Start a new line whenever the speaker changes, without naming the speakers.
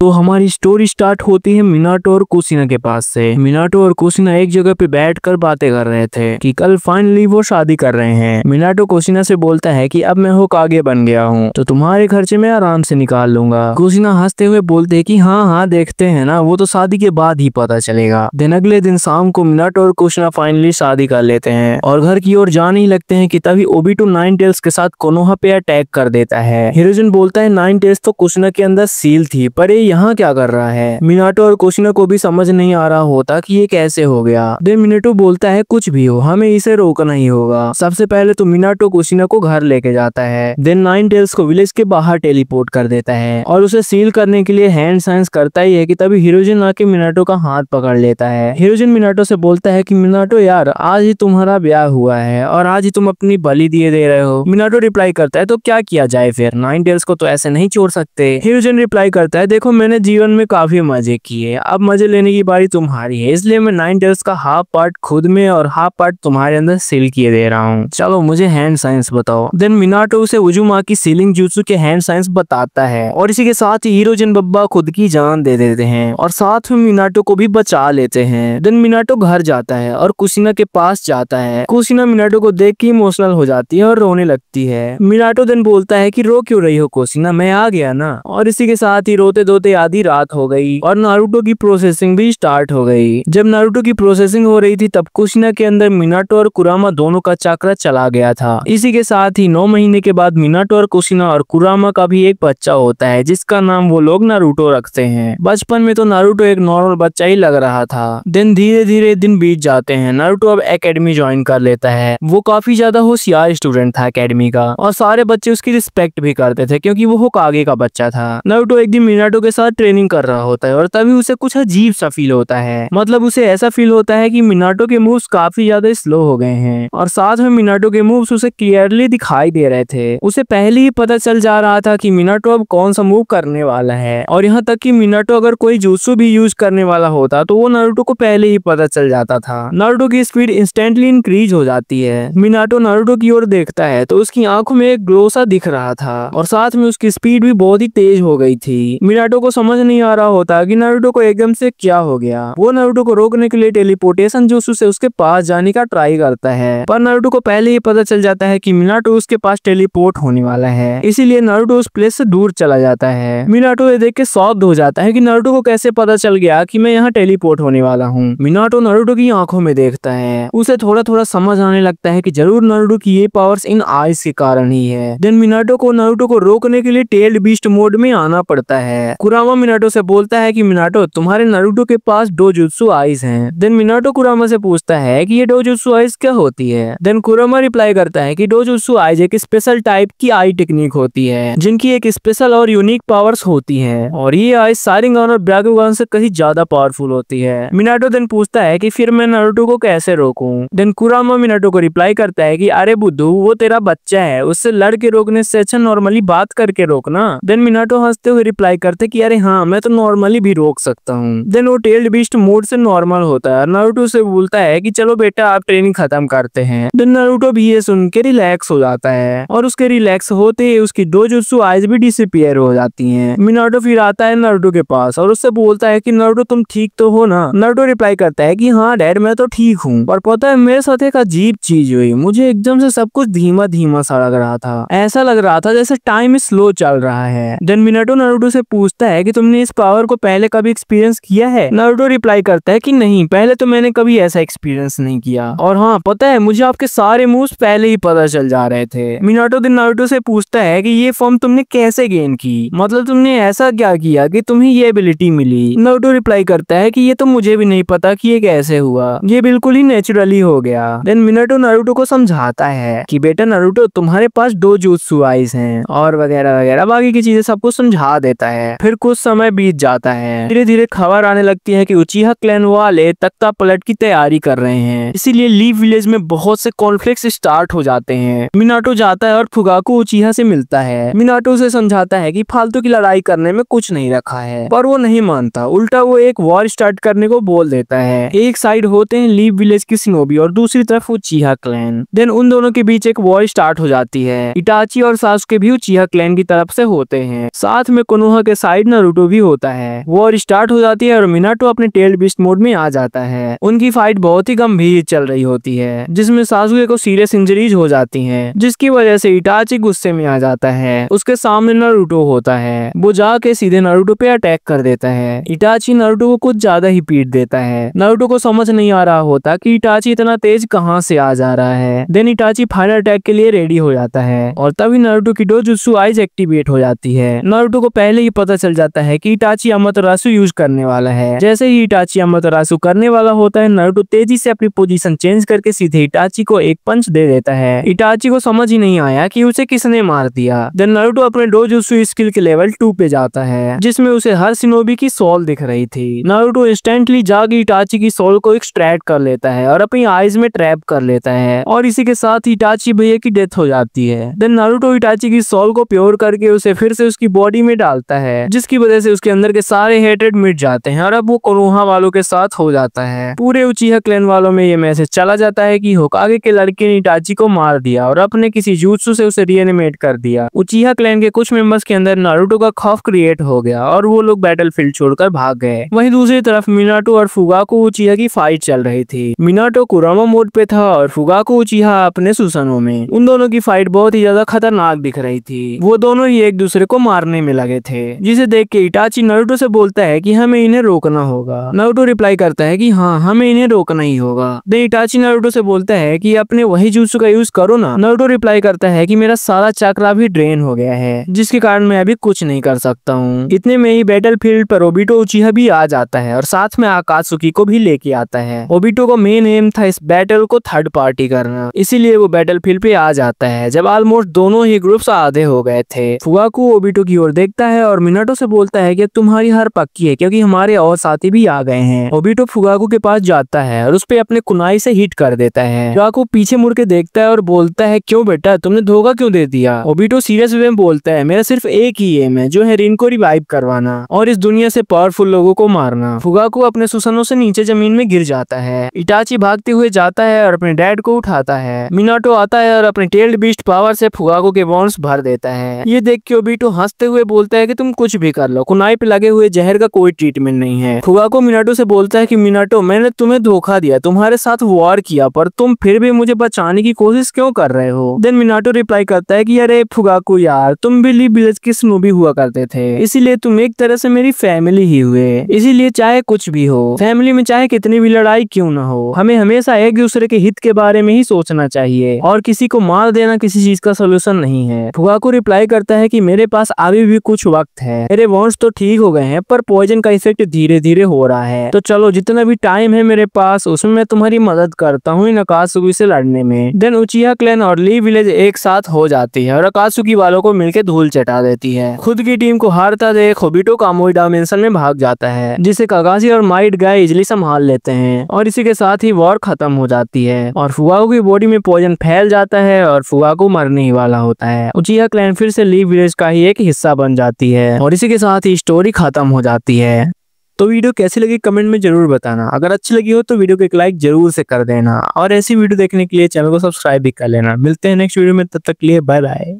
तो हमारी story start होती है मिनाटो और कुशिना के पास से। मिनाटो और कुशिना एक जगह पे बैठकर बातें कर रहे थे कि कल फाइनली वो शादी कर रहे हैं। मिनाटो कुशिना से बोलता है कि अब मैं होकागे बन गया हूँ तो तुम्हारे खर्चे में आराम से निकाल लूंगा। कुशिना हंसते हुए बोलते हैं कि हाँ हाँ देखते हैं ना, वो तो शादी के बाद ही पता चलेगा। दिन अगले दिन शाम को मिनाटो और कुशिना फाइनली शादी कर लेते हैं और घर की ओर जाने ही लगते हैं कि तभी ओबिटो नाइन टेल्स के साथ कोनोहा पे अटैक कर देता है। हिरोजिन बोलता है नाइन टेल्स तो कुशिना के अंदर सील थी, पर ये यहाँ क्या कर रहा है। मिनाटो और कुशिना को भी समझ नहीं आ रहा होता कि ये कैसे हो गया। देन मिनाटो बोलता है कुछ भी हो हमें इसे रोकना ही होगा। सबसे पहले तो मिनाटो कुशिना को घर लेके जाता है, देन नाइन टेल्स को विलेज के बाहर टेलीपोर्ट कर देता है और उसे सील करने के लिए हैंड साइंस करता ही है कि तभी हिरोजिन आके मिनाटो का हाथ पकड़ लेता है। हिरोजिन मिनाटो से बोलता है कि मिनाटो यार आज ही तुम्हारा ब्याह हुआ है और आज ही तुम अपनी बलि दिए दे रहे हो। मिनाटो रिप्लाई करता है तो क्या किया जाए फिर, नाइन टेल्स को तो ऐसे नहीं छोड़ सकते। हिरोजिन रिप्लाई करता है देखो मैंने जीवन में काफी मजे किए, अब मजे लेने की बारी तुम्हारी है, इसलिए मैं नाइन टेल्स का हाफ पार्ट खुद में और हाफ पार्ट तुम्हारे अंदर सील किए दे रहा हूँ, चलो मुझे हैंड साइंस बताओ। देन मिनाटो उसे उजुमाकी सीलिंग जुत्सु के हैंड साइंस बताता है और इसी के साथ ही हिरोजिन बब्बा खुद की जान दे देते हैं और साथ में मिनाटो को भी बचा लेते हैं। देन मिनाटो घर जाता है और कुशिना के पास जाता है। कुशिना मिनाटो को देख के इमोशनल हो जाती है और रोने लगती है। मिनाटो देन बोलता है कि रो क्यों रही हो कुशिना, मैं आ गया ना। और इसी के साथ ही रोते धोते आधी रात हो गई और नारुतो की प्रोसेसिंग भी स्टार्ट हो गई। जब नारुतो की प्रोसेसिंग हो रही थी तब कुशिना के अंदर मिनाटो और कुरामा दोनों का चक्र चला गया था। इसी के साथ ही 9 महीने के बाद मिनाटो और कुशिना और कुरामा का भी एक बच्चा होता है जिसका नाम वो लोग नारुतो रखते हैं। बचपन में तो नारुतो एक नॉर्मल बच्चा ही लग रहा था। दिन धीरे धीरे दिन बीत जाते हैं। नारुतो अब एकेडमी ज्वाइन कर लेता है। वो काफी ज्यादा होशियार स्टूडेंट था एकेडमी का और सारे बच्चे उसकी रिस्पेक्ट भी करते थे क्योंकि वो होकागे का बच्चा था। नारुतो एक दिन मिनाटो के साथ ट्रेनिंग कर रहा होता है और तभी उसे कुछ अजीब सा फील होता है। मतलब उसे ऐसा फील होता है कि मिनाटो के मूव्स काफी ज्यादा स्लो हो गए हैं और साथ में मिनाटो के मूव्स उसे क्लियरली दिखाई दे रहे थे। उसे पहले ही पता चल जा रहा था कि मिनाटो अब कौन सा मूव करने वाला है और यहाँ तक कि मिनाटो अगर कोई जुत्सु भी यूज करने वाला होता तो वो नारुतो को पहले ही पता चल जाता था। नारुतो की स्पीड इंस्टेंटली इंक्रीज हो जाती है। मिनाटो नारुतो की ओर देखता है तो उसकी आंखों में एक ग्लो सा दिख रहा था और साथ में उसकी स्पीड भी बहुत ही तेज हो गई थी। मिनाटो को समझ नहीं आ रहा होता कि नारुतो को एकदम से क्या हो गया। वो नारुतो को रोकने के लिए टेलीपोर्टेशन जुत्सु से उसके पास जाने का ट्राई करता है, पर नारुतो को पहले ही पता चल जाता है कि मिनाटो उसके पास टेलीपोर्ट होने वाला है, इसीलिए नारुतो उस प्लेस से दूर चला जाता है। मिनाटो ये देख के शॉक्ड हो जाता है कि नारुतो को कैसे पता चल गया कि मैं यहाँ टेलीपोर्ट होने वाला हूँ। मिनाटो नारुतो की आंखों में देखता है। उसे थोड़ा थोड़ा समझ आने लगता है कि जरूर नारुतो की ये पावर्स इन आइज के कारण ही है। देन मिनाटो को नारुतो को रोकने के लिए टेल्ड बीस्ट मोड में आना पड़ता है। कुरामा मिनाटो से बोलता है कि मिनाटो तुम्हारे नारुतो के पास डोजुत्सु आइज हैं। देन मिनाटो कुरामा से पूछता है कि ये डोजुत्सु आइज क्या होती है। देन कुरामा रिप्लाई करता है कि डोजुत्सु आइज एक स्पेशल टाइप की आई टेक्निक होती है जिनकी एक स्पेशल और यूनिक पावर्स होती है और ये आइज शारिंगान और ब्याकुगान से कहीं ज्यादा पावरफुल होती है। मिनाटो देन पूछता है कि फिर मैं नारुतो को कैसे रोकूं। देन कुरामा मिनाटो को रिप्लाई करता है कि अरे बुद्धू वो तेरा बच्चा है, उससे लड़ के रोकने से अच्छा नॉर्मली बात करके रोकना। देन मिनाटो हंसते हुए रिप्लाई करते कि अरे हाँ मैं तो नॉर्मली भी रोक सकता हूँ। देन वो टेल्ड बीस्ट मोड से नॉर्मल होता है। नारुतो से बोलता है कि चलो बेटा आप ट्रेनिंग खत्म करते हैं। देन नारुतो भी ये सुन के रिलैक्स हो जाता है और उसके रिलैक्स होते ही उसकी डोजुत्सु आइज भी डिसअपीयर हो जाती हैं। मिनाटो फिर आता है नारुतो के पास और उससे बोलता है कि नारुतो तुम ठीक तो हो ना। नारुतो रिप्लाई करता है कि हाँ डैड मैं तो ठीक हूँ, पर पता है मेरे साथ एक अजीब चीज हुई, मुझे एकदम से सब कुछ धीमा धीमा सा लग रहा था, ऐसा लग रहा था जैसे टाइम स्लो चल रहा है। देन मिनाटो नारुतो से पूछता है कि तुमने इस पावर को पहले कभी एक्सपीरियंस किया है। नारुतो रिप्लाई करता है कि नहीं पहले तो मैंने कभी ऐसा एक्सपीरियंस नहीं किया और हाँ पता है मुझे आपके सारे मूव्स पहले ही पता चल जा रहे थे। मिनाटो देन नारुतो से पूछता है कि ये फॉर्म तुमने कैसे गेन की, मतलब तुमने ऐसा क्या किया कि तुम्हें ये एबिलिटी मिली। नारुतो रिप्लाई करता है कि ये तो मुझे भी नहीं पता कि ये कैसे हुआ, ये बिल्कुल ही नेचुरली हो गया। देन मिनाटो नारुतो को समझाता है कि बेटा नारुतो तुम्हारे पास डोजुत्सु आइज हैं और वगैरह वगैरह बाकी की चीजें सबको समझा देता है। फिर कुछ समय बीत जाता है। धीरे धीरे खबर आने लगती है कि उचिहा क्लैन वाले तख्ता पलट की तैयारी कर रहे हैं, इसीलिए लीफ विलेज में बहुत से कॉन्फ्लिक्ट्स स्टार्ट हो जाते हैं। मिनाटो जाता है और फुगाकू उचिहा से मिलता है। मिनाटो उसे समझाता है कि फालतू की लड़ाई करने में कुछ नहीं रखा है, पर वो नहीं मानता, उल्टा वो एक वॉर स्टार्ट करने को बोल देता है। एक साइड होते हैं लीफ विलेज की शिनोबी और दूसरी तरफ उचिहा क्लैन। देन उन दोनों के बीच एक वॉर स्टार्ट हो जाती है। इटाची और सासुके भी उचिहा क्लैन की तरफ से होते हैं। साथ में कोनोहा के साइड नारुतो भी होता है। वॉर स्टार्ट हो जाती है और मिनाटो अपने टेल्ड बीस्ट मोड में आ जाता है। उनकी फाइट बहुत ही गंभीर चल रही होती है, जिसमें सासुके को सीरियस इंजरीज हो जाती हैं, जिसकी वजह से इटाची गुस्से में आ जाता है। उसके सामने नारुतो होता है, वो जाके सीधे नारुतो पे अटैक कर देता है। इटाची नारुतो को कुछ ज्यादा ही पीट देता है। नारुतो को समझ नहीं आ रहा होता कि इटाची इतना तेज कहां से आ जा रहा है। देन इटाची फाइनल अटैक के लिए रेडी हो जाता है और तभी नारुतो की डोजुत्सु आइज एक्टिवेट हो जाती है। नारुतो को पहले ही पता चल जाता है कि इटाची अमातेरासु यूज करने वाला है। जैसे ही इटाची अमातेरासु करने वाला होता है, नारुतो तेजी से अपनी पोजीशन चेंज करके सीधे इटाची को एक पंच दे देता है। इटाची को समझ ही नहीं आया कि उसे किसने मार दिया। देन नारुतो अपने डोजुत्सु स्किल के लेवल 2 पे जाता है, जिसमें उसे हर शिनोबी की सोल दिख रही थी। नारुतो इंस्टेंटली जाके इटाची की सोल को एक्सट्रैक्ट कर लेता है और अपनी आईज में ट्रैप कर लेता है और इसी के साथ इटाची भैया की डेथ हो जाती है। देन नारुतो इटाची की सोल को प्योर करके उसे फिर से उसकी बॉडी में डालता है, जिसकी वजह से उसके अंदर के सारे हेटेड मिट जाते हैं और अब वो कोनोहा वालों के साथ हो जाता है। पूरे उचिहा क्लैन वालों में ये मैसेज चला जाता है कि होकागे के लड़के ने इटाची को मार दिया और अपने किसी jutsu से उसे रीएनिमेट कर दिया। उचिहा क्लैन के कुछ मेंबर्स के अंदर नारुतो का खौफ क्रिएट हो गया और वो लोग बैटलफील्ड छोड़कर भाग गए। वहीं दूसरी तरफ मिनाटो और फुगाको उचिहा की फाइट चल रही थी। मिनाटो कुरामा मोड पे था और फुगाको उचिहा अपने सुसनो में। उन दोनों की फाइट बहुत ही ज्यादा खतरनाक दिख रही थी। वो दोनों ही एक दूसरे को मारने में लगे थे, जिसे देख के इटाची नारुतो से बोलता है कि हमें इन्हें रोकना होगा। नारुतो रिप्लाई करता है कि हाँ, हमें इन्हें रोकना ही होगा। देन इटाची नारुतो से बोलता है कि अपने वही jutsu का यूज करो ना। नारुतो रिप्लाई करता है कि मेरा सारा चक्रा भी ड्रेन हो गया है, जिसके कारण मैं अभी कुछ नहीं कर सकता हूँ। इतने में ही बैटलफील्ड पर ओबिटो उचिहा भी आ जाता है और साथ में आकात्सुकी को भी लेके आता है। ओबिटो को मेन एम था इस बैटल को थर्ड पार्टी करना, इसीलिए वो बैटलफील्ड पे आ जाता है जब ऑलमोस्ट दोनों ही ग्रुप्स आधे हो गए थे। फुगाकू ओबिटो की ओर देखता है और मिनाटो से बोलता है कि तुम्हारी हार पक्की है क्योंकि हमारे और साथी भी आ गए हैं। ओबिटो फुगाकू के पास जाता है और उस पे अपने कुनाई से हिट कर देता है। फुगाकू पीछे मुड़ के देखता है और बोलता है क्यों बेटा, तुमने धोखा क्यों दे दिया। ओबिटो सीरियस वे में बोलता है मेरा सिर्फ एक ही एम है, जो है रिन को रिवाइव करवाना और इस दुनिया से पावरफुल लोगों को मारना। फुगाकू अपने सुसनों से नीचे जमीन में गिर जाता है। इटाची भागते हुए जाता है और अपने डैड को उठाता है। मिनाटो आता है और अपने टेल्ड बीस्ट पावर से फुगाकू के बोन्स भर देता है। ये देख के ओबिटो हंसते हुए बोलता है कि तुम कुछ भी कर लो, कुनाई पे लगे हुए जहर का कोई ट्रीटमेंट नहीं है। फुगाकू मिनाटो से बोलता है कि मिनाटो, मैंने तुम्हें धोखा दिया, तुम्हारे साथ वॉर किया, पर तुम फिर भी मुझे बचाने की कोशिश क्यों कर रहे हो। देन मिनाटो रिप्लाई करता है कि अरे फुगाकू यार, तुम भी लीफ विलेज के स्नूबी हुआ करते थे, इसीलिए तुम एक तरह से मेरी फैमिली ही हुए। इसीलिए चाहे कुछ भी हो, फैमिली में चाहे कितनी भी लड़ाई क्यों ना हो, हमें हमेशा एक दूसरे के हित के बारे में ही सोचना चाहिए और किसी को मार देना किसी चीज का सोल्यूशन नहीं है। फुगाकू रिप्लाई करता है कि मेरे पास अभी भी कुछ वक्त है, मेरे वॉन्ट्स तो ठीक हो गए हैं पर पॉइजन का इफेक्ट धीरे धीरे हो रहा है, तो चलो जितना भी टाइम है मेरे पास उसमें मैं तुम्हारी मदद करता हूँ इन अकात्सुकी से लड़ने में। देन उचिहा क्लैन और लीफ विलेज एक साथ हो जाती है और अकात्सुकी वालों को मिलकर धूल चटा देती है। खुद की टीम को हारता देख ओबिटो कामुई डायमेंशन में भाग जाता है, जिसे कागाजी और माइट गाय इजिली संभाल लेते हैं और इसी के साथ ही वॉर खत्म हो जाती है और फुगाकू की बॉडी में पॉइजन फैल जाता है और फुगाकू मरने ही वाला होता है। उचिहा क्लैन फिर से लीफ विलेज का ही एक हिस्सा बन जाती है और इसी के साथ ही स्टोरी खत्म हो जाती है। तो वीडियो कैसी लगी कमेंट में जरूर बताना। अगर अच्छी लगी हो तो वीडियो को एक लाइक जरूर से कर देना और ऐसी वीडियो देखने के लिए चैनल को सब्सक्राइब भी कर लेना। मिलते हैं नेक्स्ट वीडियो में, तब तक के लिए बाय बाय।